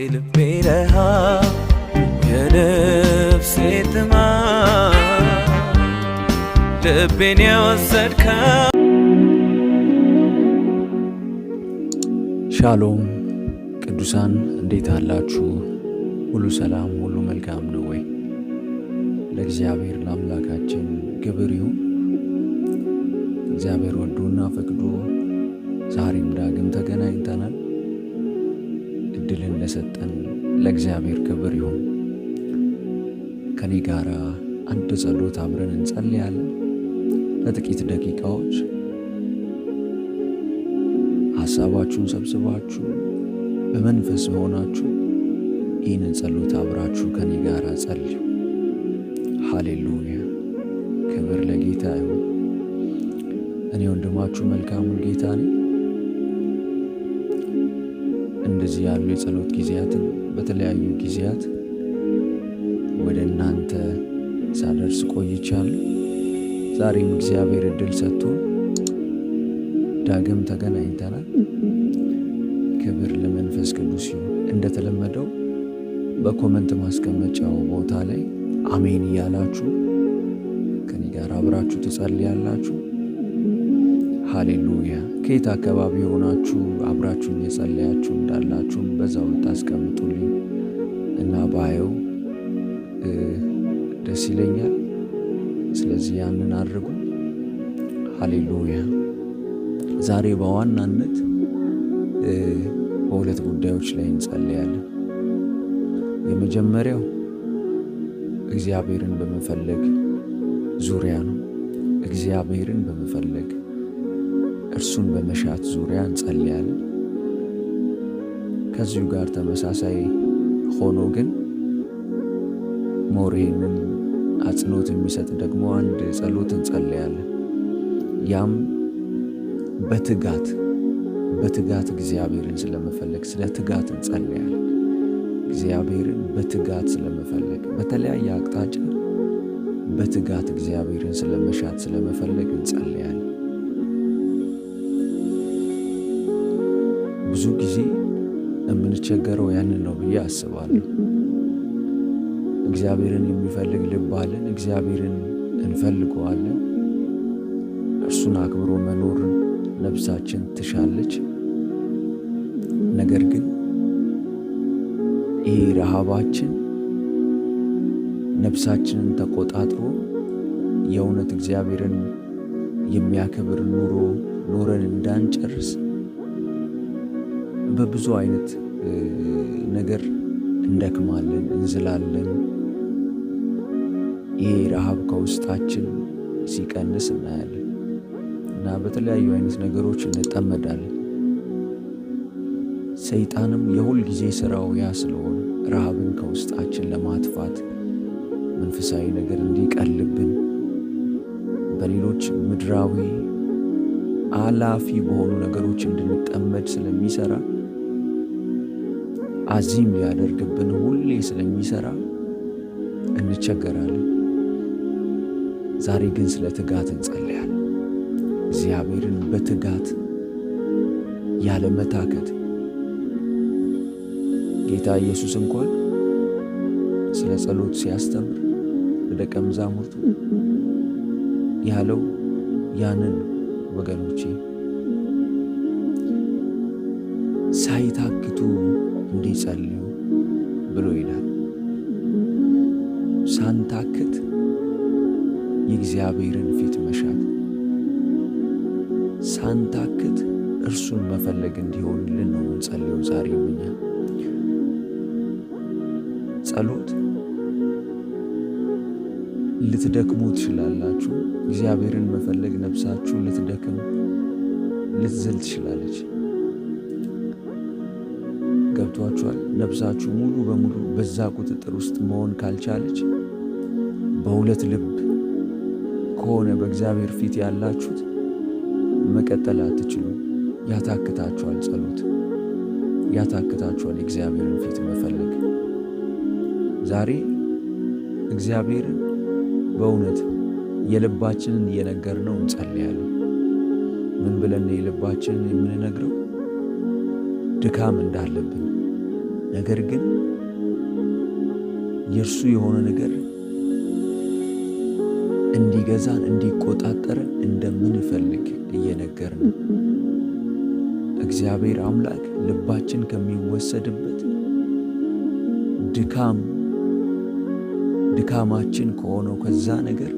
የልቤ ረሃብ የነፍሴ ጥማት ልቤን የወሰድከው። ሻሎም ቅዱሳን እንዴት አላችሁ? ሁሉ ሰላም፣ ሁሉ መልካም ነው ወይ? ለእግዚአብሔር ለአምላካችን ክብር ይሁን። እግዚአብሔር ወዶና ፈቅዶ ዛሬም ዳግም ተገናኝተናል። እድልን ለሰጠን ለእግዚአብሔር ክብር ይሁን። ከኔ ጋር አንድ ጸሎት አብረን እንጸልያለን። ለጥቂት ደቂቃዎች ሐሳባችሁን ሰብስባችሁ በመንፈስ ሆናችሁ ይህንን ጸሎት አብራችሁ ከኔ ጋር ጸልዩ። ሃሌሉያ! ክብር ለጌታ ይሁን። እኔ ወንድማችሁ መልካሙን ጌታ ነኝ። እንደዚህ ያሉ የጸሎት ጊዜያትን በተለያዩ ጊዜያት ወደ እናንተ ሳደርስ ቆይቻለሁ። ዛሬም እግዚአብሔር እድል ሰጥቶን ዳግም ተገናኝተናል። ክብር ለመንፈስ ቅዱስ ይሁን። እንደተለመደው በኮመንት ማስቀመጫው ቦታ ላይ አሜን እያላችሁ ከኔ ጋር አብራችሁ ትጸልያላችሁ። ሃሌሉያ! ከየት አካባቢ ሆናችሁ አብራችሁን የጸለያችሁ እንዳላችሁም በዛው ታስቀምጡልኝ እና ባየው ደስ ይለኛል። ስለዚህ ያንን አድርጉ። ሃሌሉያ! ዛሬ በዋናነት በሁለት ጉዳዮች ላይ እንጸልያለን። የመጀመሪያው እግዚአብሔርን በመፈለግ ዙሪያ ነው። እግዚአብሔርን በመፈለግ እርሱን በመሻት ዙሪያ እንጸልያለን። ከዚሁ ጋር ተመሳሳይ ሆኖ ግን ሞሬንን አጽንኦት የሚሰጥ ደግሞ አንድ ጸሎት እንጸልያለን። ያም በትጋት እግዚአብሔርን ስለመፈለግ ስለ ትጋት እንጸልያለን። እግዚአብሔርን በትጋት ስለመፈለግ በተለያየ አቅጣጫ በትጋት እግዚአብሔርን ስለመሻት ስለመፈለግ እንጸልያለን። ብዙ ጊዜ የምንቸገረው ያንን ነው ብዬ አስባለሁ። እግዚአብሔርን የሚፈልግ ልብ አለን። እግዚአብሔርን እንፈልገዋለን። እርሱን አክብሮ መኖርን ነፍሳችን ትሻለች። ነገር ግን ይህ ረሃባችን ነፍሳችንን ተቆጣጥሮ የእውነት እግዚአብሔርን የሚያከብር ኑሮ ኖረን እንዳንጨርስ በብዙ አይነት ነገር እንደክማለን፣ እንዝላለን። ይሄ ረሃብ ከውስጣችን ሲቀንስ እናያለን እና በተለያዩ አይነት ነገሮች እንጠመዳለን። ሰይጣንም የሁል ጊዜ ስራው ያ ስለሆነ ረሃብን ከውስጣችን ለማጥፋት መንፈሳዊ ነገር እንዲቀልብን በሌሎች ምድራዊ አላፊ በሆኑ ነገሮች እንድንጠመድ ስለሚሰራ አዚም ሊያደርግብን ሁሌ ስለሚሰራ እንቸገራለን። ዛሬ ግን ስለ ትጋት እንጸልያለን። እግዚአብሔርን በትጋት ያለ መታከት። ጌታ ኢየሱስ እንኳን ስለ ጸሎት ሲያስተምር በደቀ መዛሙርቱ ያለው ያንን ወገኖቼ ሳይታክቱ እንዲጸልዩ ብሎ ይላል። ሳንታክት የእግዚአብሔርን ፊት መሻት፣ ሳንታክት እርሱን መፈለግ እንዲሆንልን ነው እንጸልየው። ዛሬ እኛ ጸሎት ልትደክሙ ትችላላችሁ። እግዚአብሔርን መፈለግ ነፍሳችሁ ልትደክም ልትዝል ትችላለች። ገብቷችኋል? ነፍሳችሁ ሙሉ በሙሉ በዛ ቁጥጥር ውስጥ መሆን ካልቻለች፣ በሁለት ልብ ከሆነ በእግዚአብሔር ፊት ያላችሁት መቀጠል አትችሉም። ያታክታችኋል። ጸሎት ያታክታችኋል። የእግዚአብሔርን ፊት መፈለግ። ዛሬ እግዚአብሔርን በእውነት የልባችንን እየነገርነው እንጸልያለን። ምን ብለን የልባችንን የምንነግረው? ድካም እንዳለብን፣ ነገር ግን የእርሱ የሆነ ነገር እንዲገዛን እንዲቆጣጠረን እንደምንፈልግ እየነገርን እግዚአብሔር አምላክ ልባችን ከሚወሰድበት ድካማችን ከሆነው ከዛ ነገር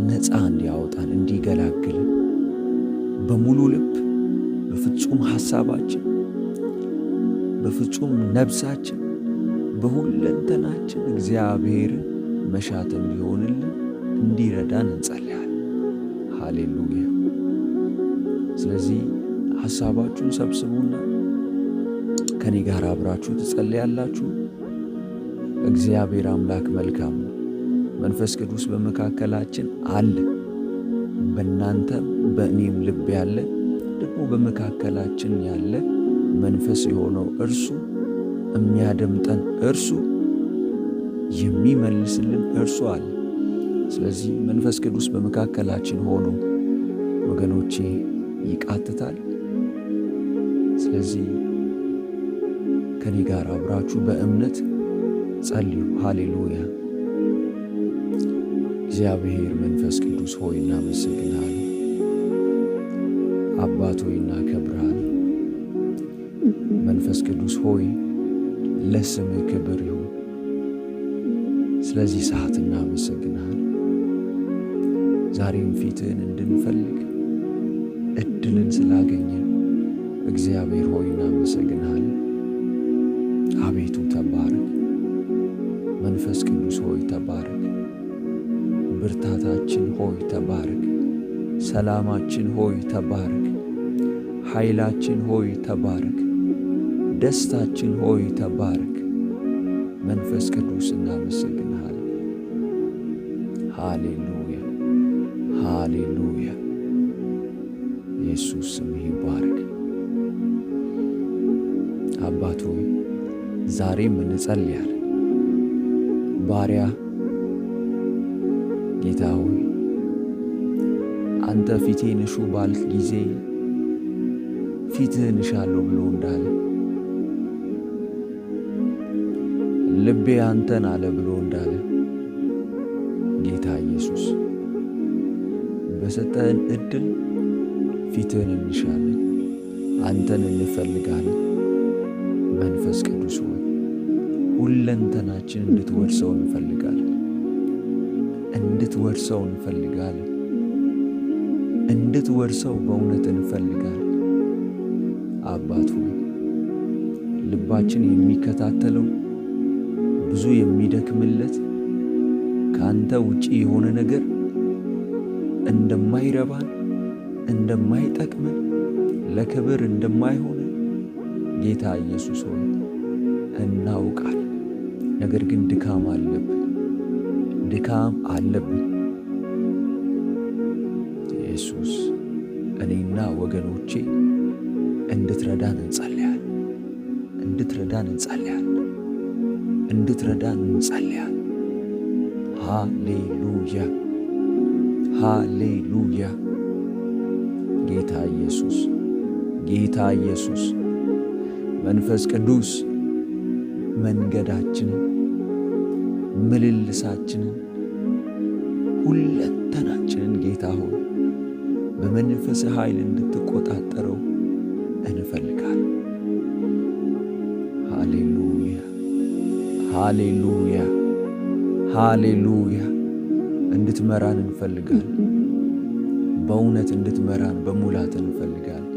ነፃ እንዲያወጣን እንዲገላግልን በሙሉ ልብ በፍጹም ሐሳባችን በፍጹም ነፍሳችን በሁለንተናችን እግዚአብሔርን መሻት እንዲሆንልን እንዲረዳን እንጸልያለን። ሃሌሉያ። ስለዚህ ሐሳባችሁን ሰብስቡና ከኔ ጋር አብራችሁ ትጸልያላችሁ። እግዚአብሔር አምላክ መልካም ነው። መንፈስ ቅዱስ በመካከላችን አለ። በእናንተም በእኔም ልብ ያለ ደግሞ በመካከላችን ያለ መንፈስ የሆነው እርሱ የሚያደምጠን እርሱ የሚመልስልን እርሱ አለ። ስለዚህ መንፈስ ቅዱስ በመካከላችን ሆኖ ወገኖቼ ይቃትታል። ስለዚህ ከኔ ጋር አብራችሁ በእምነት ጸልዩ። ሃሌሉያ። እግዚአብሔር መንፈስ ቅዱስ ሆይ እናመሰግናለን። አባት ሆይ እናከብርሃለን። መንፈስ ቅዱስ ሆይ ለስምህ ክብር ይሁን። ስለዚህ ሰዓት እናመሰግናለን። ዛሬም ፊትህን እንድንፈልግ እድልን ስላገኘን እግዚአብሔር ሆይ እናመሰግናለን። አቤቱ ተባረክ። መንፈስ ቅዱስ ሆይ ተባረክ። ብርታታችን ሆይ ተባረክ። ሰላማችን ሆይ ተባረክ። ኃይላችን ሆይ ተባረክ። ደስታችን ሆይ ተባረክ። መንፈስ ቅዱስ እናመሰግንሃለን። ሃሌሉያ ሃሌሉያ። ኢየሱስ ስምህ ይባረክ። አባት ሆይ ዛሬም እንጸልያለን። ባሪያ ጌታ ሆይ አንተ ፊቴን እሹ ባልክ ጊዜ ፊትህን እሻለሁ ብሎ እንዳለ ልቤ አንተን አለ ብሎ እንዳለ ጌታ ኢየሱስ በሰጠህን እድል ፊትህን እንሻለን፣ አንተን እንፈልጋለን። መንፈስ ቅዱስ ሆይ ሁለንተናችን እንድትወርሰው እንፈልጋለን። እንድትወርሰው እንፈልጋለን። እንድትወርሰው በእውነት እንፈልጋለን። አባት ሆይ ልባችን የሚከታተለው ብዙ የሚደክምለት ከአንተ ውጪ የሆነ ነገር እንደማይረባን እንደማይጠቅመን ለክብር እንደማይሆን ጌታ ኢየሱስ ሆይ እናውቃለን። ነገር ግን ድካም አለብን። ኢየሱስ እኔና ወገኖቼ እንድትረዳን እንጸልያለን። ሃሌሉያ ሃሌሉያ። ጌታ ኢየሱስ መንፈስ ቅዱስ መንገዳችንን፣ ምልልሳችንን፣ ሁለንተናችንን ጌታ ሆይ በመንፈስ ኃይል እንድትቆጣጠረው እንፈልጋለን። ሃሌሉያ ሃሌሉያ ሃሌሉያ። እንድትመራን እንፈልጋለን። በእውነት እንድትመራን በሙላት እንፈልጋለን።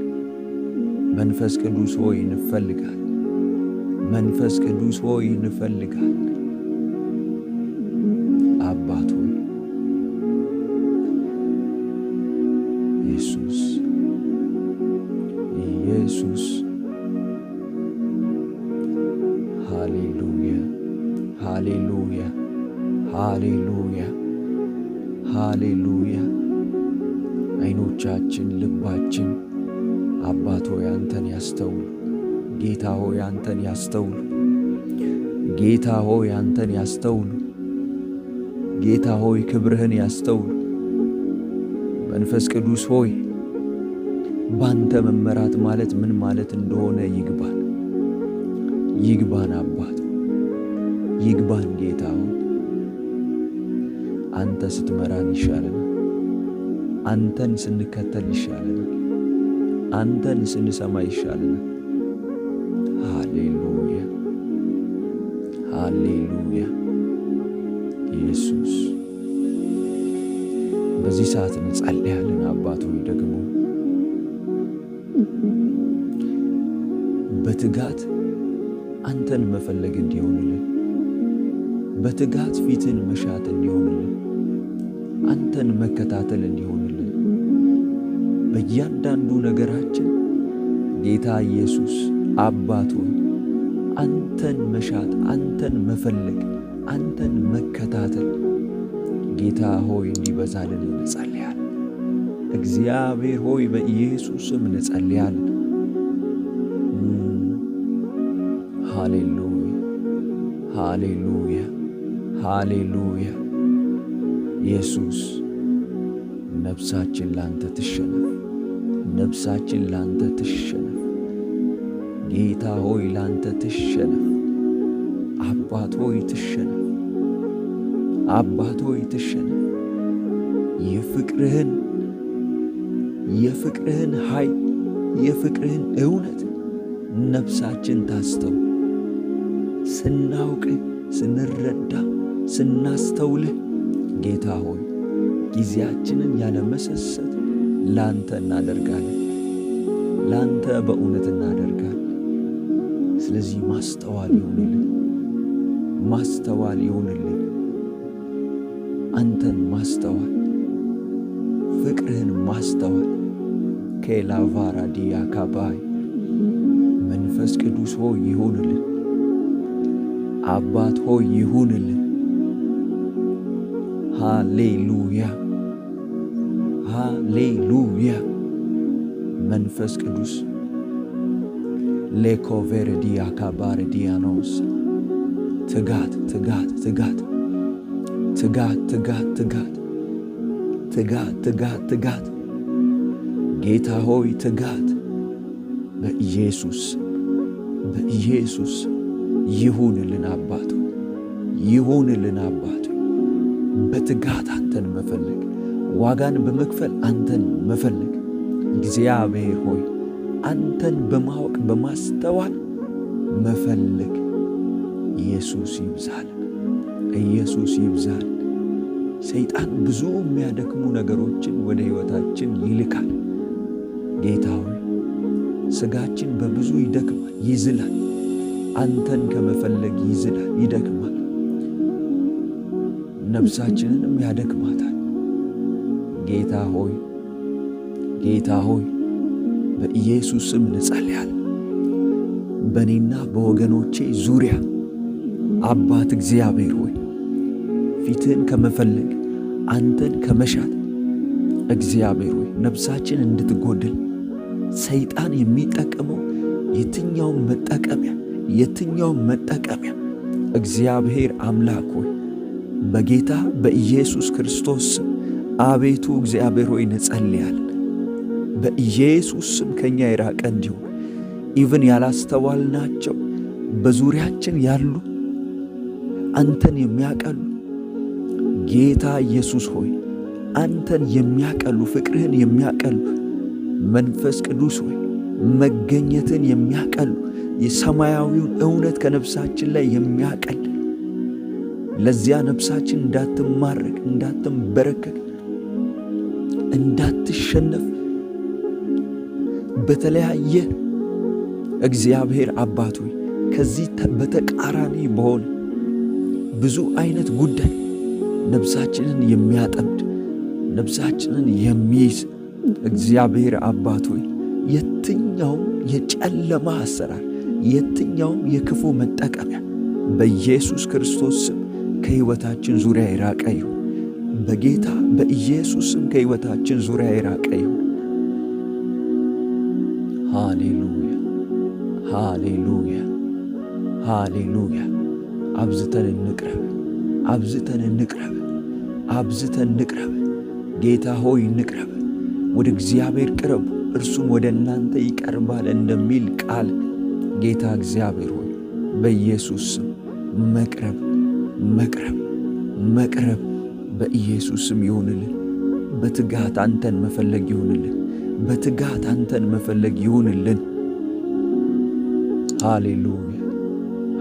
መንፈስ ቅዱስ ሆይ እንፈልጋለን። መንፈስ ቅዱስ ሆይ እንፈልጋለን። አባት ሆይ ኢየሱስ ሃሌሉያ ሃሌሉያ ሃሌሉያ ሃሌሉያ። ዓይኖቻችን ልባችን አባት ሆይ አንተን ያስተውሉ። ጌታ ሆይ አንተን ያስተውሉ። ጌታ ሆይ አንተን ያስተውሉ። ጌታ ሆይ ክብርህን ያስተውሉ። መንፈስ ቅዱስ ሆይ ባንተ መመራት ማለት ምን ማለት እንደሆነ ይግባል። ይግባን አባት፣ ይግባን ጌታ ሆይ። አንተ ስትመራን ይሻለናል። አንተን ስንከተል ይሻለናል። አንተን ስንሰማ ይሻለናል። ሃሌሉያ ሃሌሉያ። ኢየሱስ በዚህ ሰዓት እንጸልያለን። አባት ሆይ ደግሞ በትጋት አንተን መፈለግ እንዲሆንልን፣ በትጋት ፊትን መሻት እንዲሆንልን፣ አንተን መከታተል እንዲሆንልን በእያንዳንዱ ነገራችን ጌታ ኢየሱስ አባት ሆይ አንተን መሻት፣ አንተን መፈለግ፣ አንተን መከታተል ጌታ ሆይ እንዲበዛልን እንጸልያለን። እግዚአብሔር ሆይ በኢየሱስ ስም እንጸልያለን። ሃሌሉያ ሃሌሉያ ሃሌሉያ። ኢየሱስ ነፍሳችን ላንተ ትሸነፍ፣ ነፍሳችን ላንተ ትሸነፍ። ጌታ ሆይ ላንተ ትሸነፍ። አባት ሆይ ትሸነፍ፣ አባት ሆይ ትሸነፍ። የፍቅርህን ኃይል፣ የፍቅርህን እውነት ነፍሳችን ታስተው፣ ስናውቅህ፣ ስንረዳ፣ ስናስተውልህ ጌታ ሆይ ጊዜያችንን ያለ መሰሰት ላንተ እናደርጋለን፣ ላንተ በእውነት እናደርጋለን። ስለዚህ ማስተዋል ይሁንልን፣ ማስተዋል ይሁንልን። አንተን ማስተዋል፣ ፍቅርህን ማስተዋል ከላቫራ ዲያ ካባይ መንፈስ ቅዱስ ሆይ ይሁንልን። አባት ሆይ ይሁንልን። ሃሌሉያ ሃሌሉያ። መንፈስ ቅዱስ ሌኮቬርዲያ ካባርዲያኖስ ትጋት ትጋት ትጋት ትጋት ትጋት ትጋት ትጋት ትጋት ትጋት ጌታ ሆይ ትጋት በኢየሱስ በኢየሱስ ይሁንልን። አባቱ ይሁንልን። አባቱ በትጋት አንተን መፈለግ፣ ዋጋን በመክፈል አንተን መፈለግ እግዚአብሔር ሆይ አንተን በማወቅ በማስተዋል መፈለግ ኢየሱስ ይብዛል፣ ኢየሱስ ይብዛል። ሰይጣን ብዙ የሚያደክሙ ነገሮችን ወደ ሕይወታችን ይልካል። ጌታ ሆይ ሥጋችን በብዙ ይደክማል፣ ይዝላል። አንተን ከመፈለግ ይዝላል፣ ይደክማል። ነፍሳችንንም ያደክማታል። ጌታ ሆይ ጌታ ሆይ በኢየሱስ ስም እንጸልያለን። በእኔና በወገኖቼ ዙሪያ አባት እግዚአብሔር ሆይ ፊትህን ከመፈለግ አንተን ከመሻት እግዚአብሔር ሆይ ነፍሳችን እንድትጎድል ሰይጣን የሚጠቀመው የትኛውም መጠቀሚያ እግዚአብሔር አምላክ ሆይ በጌታ በኢየሱስ ክርስቶስ ስም አቤቱ እግዚአብሔር ሆይ እንጸልያለን። በኢየሱስ ስም ከኛ የራቀ እንዲሆን ኢቭን ያላስተዋልናቸው በዙሪያችን ያሉ አንተን የሚያቀሉ ጌታ ኢየሱስ ሆይ አንተን የሚያቀሉ ፍቅርህን የሚያቀሉ መንፈስ ቅዱስ ሆይ መገኘትን የሚያቀሉ የሰማያዊውን እውነት ከነፍሳችን ላይ የሚያቀል ለዚያ ነፍሳችን እንዳትማረክ፣ እንዳትንበረከክ፣ እንዳትሸነፍ በተለያየ እግዚአብሔር አባት ሆይ ከዚህ በተቃራኒ በሆነ ብዙ አይነት ጉዳይ ነፍሳችንን የሚያጠምድ ነፍሳችንን የሚይዝ እግዚአብሔር አባት ሆይ የትኛውም የጨለማ አሰራር የትኛውም የክፉ መጠቀሚያ በኢየሱስ ክርስቶስ ስም ከሕይወታችን ዙሪያ የራቀ ይሁን። በጌታ በኢየሱስ ስም ከሕይወታችን ዙሪያ የራቀ ይሁን። ሃሌሉያ ሃሌሉያ ሃሌሉያ። አብዝተን እንቅረብ፣ አብዝተን እንቅረብ፣ አብዝተን እንቅረብ። ጌታ ሆይ እንቅረብ። ወደ እግዚአብሔር ቅረቡ እርሱም ወደ እናንተ ይቀርባል እንደሚል ቃል ጌታ እግዚአብሔር ሆይ በኢየሱስ ስም መቅረብ መቅረብ መቅረብ በኢየሱስ ስም ይሁንልን። በትጋት አንተን መፈለግ ይሁንልን። በትጋት አንተን መፈለግ ይሁንልን። ሃሌሉያ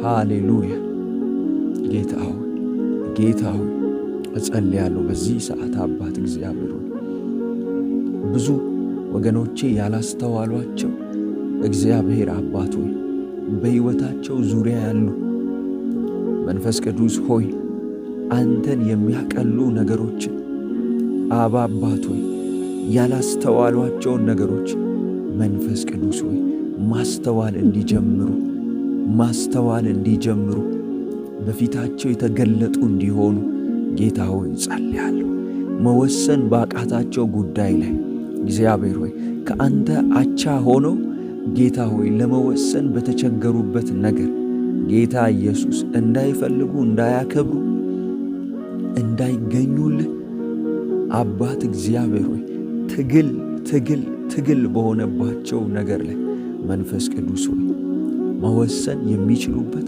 ሃሌሉያ። ጌታ ሆይ እጸልያለሁ በዚህ ሰዓት አባት እግዚአብሔር ሆይ ብዙ ወገኖቼ ያላስተዋሏቸው እግዚአብሔር አባት ሆይ በሕይወታቸው ዙሪያ ያሉ መንፈስ ቅዱስ ሆይ አንተን የሚያቀሉ ነገሮችን አባት ሆይ ያላስተዋሏቸውን ነገሮች መንፈስ ቅዱስ ሆይ ማስተዋል እንዲጀምሩ በፊታቸው የተገለጡ እንዲሆኑ ጌታ ሆይ ጸልያለሁ። መወሰን ባቃታቸው ጉዳይ ላይ እግዚአብሔር ሆይ ከአንተ አቻ ሆነው ጌታ ሆይ ለመወሰን በተቸገሩበት ነገር ጌታ ኢየሱስ እንዳይፈልጉ፣ እንዳያከብሩ፣ እንዳይገኙልህ አባት እግዚአብሔር ሆይ ትግል በሆነባቸው ነገር ላይ መንፈስ ቅዱስ ሆይ መወሰን የሚችሉበት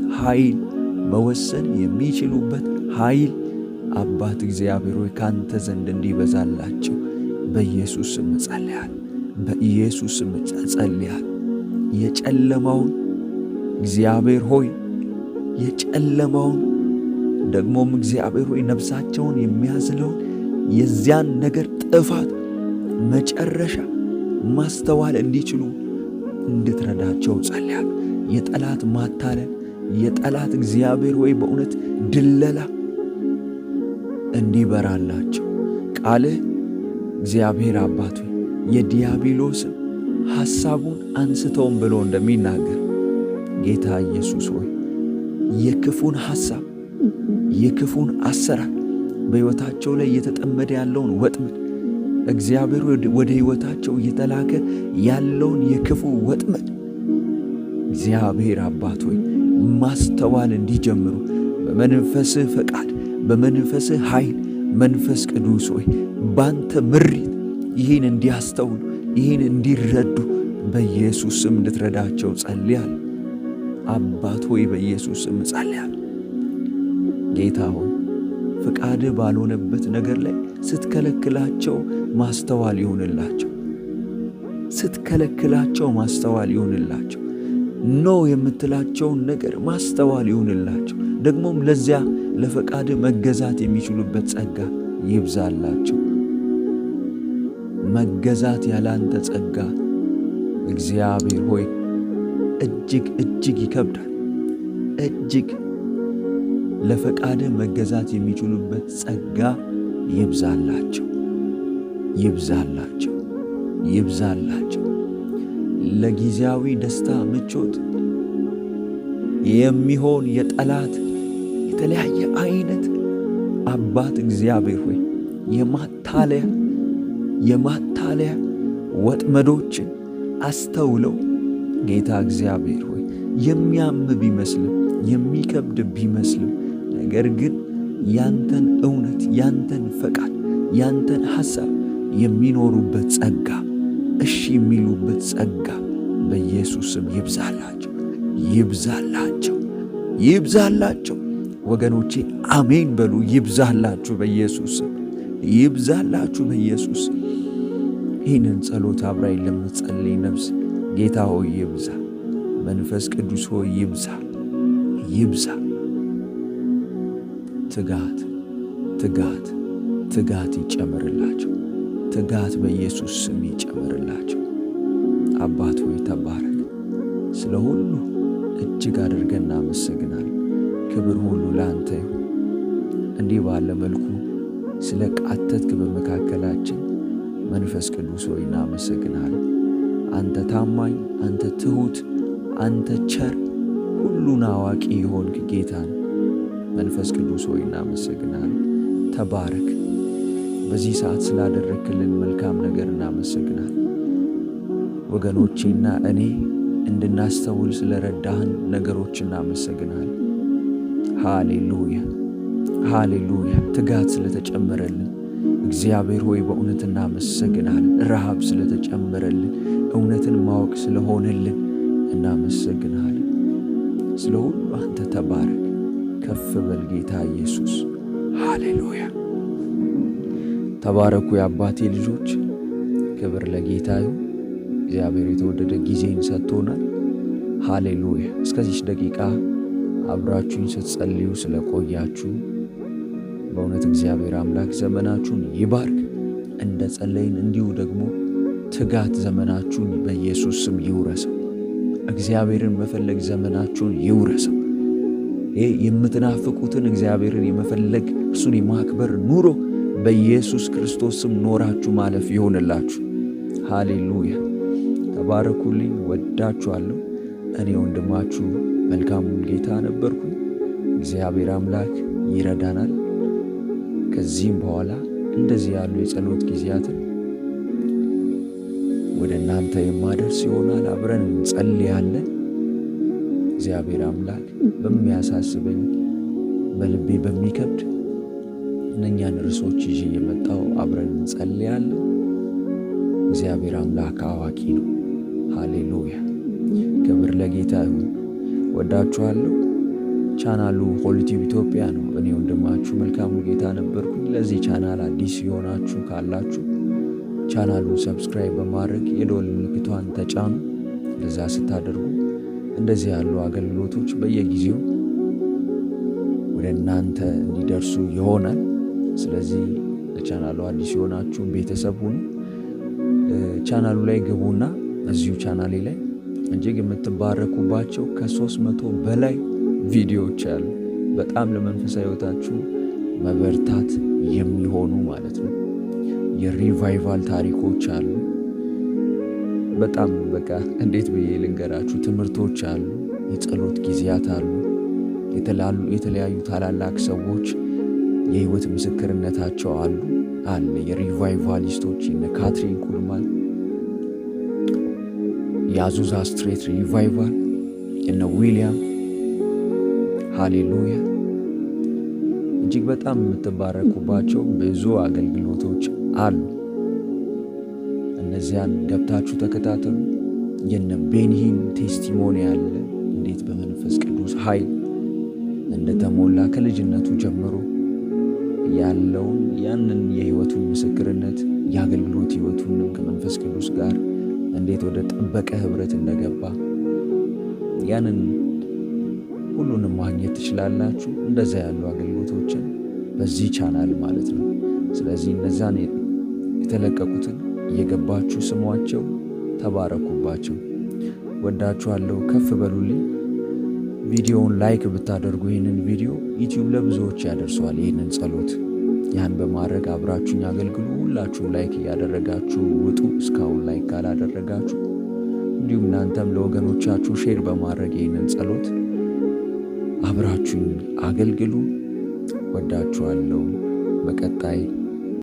ኃይል አባት እግዚአብሔር ሆይ ካንተ ዘንድ እንዲበዛላቸው በኢየሱስ ስም ጸልያለሁ። የጨለማውን እግዚአብሔር ሆይ ደግሞም እግዚአብሔር ሆይ ነፍሳቸውን የሚያዝለውን የዚያን ነገር ጥፋት መጨረሻ ማስተዋል እንዲችሉ እንድትረዳቸው ጸልያለሁ። የጠላት ማታለል፣ የጠላት እግዚአብሔር ሆይ በእውነት ድለላ እንዲበራላቸው ቃልህ እግዚአብሔር አባት ሆይ የዲያብሎስን ሐሳቡን አንስተውም ብሎ እንደሚናገር ጌታ ኢየሱስ ሆይ የክፉን ሐሳብ፣ የክፉን አሰራር በሕይወታቸው ላይ እየተጠመደ ያለውን ወጥመድ እግዚአብሔር ወደ ሕይወታቸው እየተላከ ያለውን የክፉ ወጥመድ እግዚአብሔር አባት ሆይ ማስተዋል እንዲጀምሩ በመንፈስህ ፈቃድ፣ በመንፈስህ ኃይል መንፈስ ቅዱስ ሆይ ባንተ ምሪት ይህን እንዲያስተውሉ፣ ይህን እንዲረዱ በኢየሱስ ስም እንድትረዳቸው ጸልያለሁ። አባት ሆይ በኢየሱስ ስም ጸልያለሁ። ጌታ ሆይ ፈቃድህ ባልሆነበት ነገር ላይ ስትከለክላቸው ማስተዋል ይሁንላቸው። ኖ የምትላቸውን ነገር ማስተዋል ይሁንላቸው። ደግሞም ለዚያ ለፈቃድህ መገዛት የሚችሉበት ጸጋ ይብዛላቸው። መገዛት ያላንተ ጸጋ እግዚአብሔር ሆይ እጅግ ይከብዳል። ለፈቃድህ መገዛት የሚችሉበት ጸጋ ይብዛላቸው። ለጊዜያዊ ደስታ ምቾት የሚሆን የጠላት የተለያየ አይነት አባት እግዚአብሔር ሆይ የማታለያ ወጥመዶችን አስተውለው ጌታ እግዚአብሔር ሆይ የሚያም ቢመስልም የሚከብድ ቢመስልም ነገር ግን ያንተን እውነት፣ ያንተን ፈቃድ፣ ያንተን ሐሳብ የሚኖሩበት ጸጋ፣ እሺ የሚሉበት ጸጋ በኢየሱስ ስም ይብዛላቸው። ወገኖቼ አሜን በሉ። ይብዛላችሁ በኢየሱስ ስም፣ ይብዛላችሁ በኢየሱስ ስም። ይህንን ጸሎት አብራኝ ለምትጸልይ ነፍስ ጌታ ሆይ ይብዛ፣ መንፈስ ቅዱስ ሆይ ይብዛ። ትጋት ይጨመርላቸው። ትጋት በኢየሱስ ስም ይጨመርላቸው። አባት ሆይ ተባረክ። ስለ ሁሉ እጅግ አድርገን እናመሰግናለን። ክብር ሁሉ ለአንተ ይሁን። እንዲህ ባለ መልኩ ስለ ቃተትክ በመካከላችን መንፈስ ቅዱስ ሆይ እናመሰግናለን። አንተ ታማኝ፣ አንተ ትሁት፣ አንተ ቸር፣ ሁሉን አዋቂ የሆንክ ጌታ ነው። መንፈስ ቅዱስ ሆይ እናመሰግናለን። ተባረክ። በዚህ ሰዓት ስላደረክልን መልካም ነገር እናመሰግናለን። ወገኖቼና እኔ እንድናስተውል ስለረዳህን ነገሮች እናመሰግናለን። ሃሌሉያ። ትጋት ስለተጨመረልን እግዚአብሔር ሆይ በእውነት እናመሰግናለን። ረሃብ ስለተጨመረልን፣ እውነትን ማወቅ ስለሆነልን እናመሰግናለን። ስለ ሁሉ አንተ ተባረክ፣ ከፍ በል ጌታ ኢየሱስ። ሃሌሉያ። ተባረኩ የአባቴ ልጆች። ክብር ለጌታ ይሁን። እግዚአብሔር የተወደደ ጊዜን ሰጥቶናል። ሃሌሉያ። እስከዚች ደቂቃ አብራችሁኝ ስትጸልዩ ስለቆያችሁ በእውነት እግዚአብሔር አምላክ ዘመናችሁን ይባርክ። እንደ ጸለይን እንዲሁ ደግሞ ትጋት ዘመናችሁን በኢየሱስ ስም ይውረሰው። እግዚአብሔርን መፈለግ ዘመናችሁን ይውረሰው። ይሄ የምትናፍቁትን እግዚአብሔርን የመፈለግ እርሱን የማክበር ኑሮ በኢየሱስ ክርስቶስ ስም ኖራችሁ ማለፍ ይሆንላችሁ። ሃሌሉያ። ተባረኩልኝ። ወዳችኋለሁ። እኔ ወንድማችሁ መልካሙን ጌታ ነበርኩኝ። እግዚአብሔር አምላክ ይረዳናል። ከዚህም በኋላ እንደዚህ ያሉ የጸሎት ጊዜያትን ወደ እናንተ የማደርስ ይሆናል። አብረን እንጸልያለን። እግዚአብሔር አምላክ በሚያሳስበኝ በልቤ በሚከብድ እነኛን ርዕሶች ይዤ የመጣው አብረን እንጸልያለን። እግዚአብሔር አምላክ አዋቂ ነው። ሃሌሉያ። ክብር ለጌታ ይሁን። ወዳችኋለሁ። ቻናሉ ሆሊ ቲዩብ ኢትዮጵያ ነው። እኔ ወንድማችሁ መልካሙ ጌታ ነበርኩኝ። ለዚህ ቻናል አዲስ የሆናችሁ ካላችሁ ቻናሉን ሰብስክራይብ በማድረግ የደወል ምልክቷን ተጫኑ። እንደዛ ስታደርጉ እንደዚህ ያሉ አገልግሎቶች በየጊዜው ወደ እናንተ እንዲደርሱ ይሆናል። ስለዚህ ለቻናሉ አዲስ የሆናችሁ ቤተሰብ ሁኑ። ቻናሉ ላይ ግቡና እዚሁ ቻናሌ ላይ እጅግ የምትባረኩባቸው ከ300 በላይ ቪዲዮዎች አሉ። በጣም ለመንፈሳዊ ሕይወታችሁ መበርታት የሚሆኑ ማለት ነው። የሪቫይቫል ታሪኮች አሉ። በጣም በቃ እንዴት ብዬ ልንገራችሁ፣ ትምህርቶች አሉ፣ የጸሎት ጊዜያት አሉ፣ የተለያዩ ታላላቅ ሰዎች የህይወት ምስክርነታቸው አለ። የሪቫይቫሊስቶች እነ ካትሪን ኩልማን፣ የአዙዛ ስትሬት ሪቫይቫል፣ እነ ዊሊያም። ሃሌሉያ። እጅግ በጣም የምትባረኩባቸው ብዙ አገልግሎቶች አሉ። እነዚያን ገብታችሁ ተከታተሉ። የነ ቤንሂን ቴስቲሞኒ አለ፣ እንዴት በመንፈስ ቅዱስ ኃይል እንደተሞላ ከልጅነቱ ጀምሮ ያለውን ያንን የህይወቱን ምስክርነት የአገልግሎት ህይወቱንም ከመንፈስ ቅዱስ ጋር እንዴት ወደ ጠበቀ ህብረት እንደገባ ያንን ሁሉንም ማግኘት ትችላላችሁ። እንደዛ ያሉ አገልግሎቶችን በዚህ ቻናል ማለት ነው። ስለዚህ እነዛን የተለቀቁትን እየገባችሁ ስሟቸው፣ ተባረኩባቸው። ወዳችኋለሁ። ከፍ በሉልኝ። ቪዲዮውን ላይክ ብታደርጉ ይህንን ቪዲዮ ዩቲዩብ ለብዙዎች ያደርሰዋል። ይህንን ጸሎት ያን በማድረግ አብራችሁኝ አገልግሉ። ሁላችሁም ላይክ እያደረጋችሁ ውጡ፣ እስካሁን ላይክ ካላደረጋችሁ። እንዲሁም እናንተም ለወገኖቻችሁ ሼር በማድረግ ይህንን ጸሎት አብራችሁኝ አገልግሉ። ወዳችኋለሁ። በቀጣይ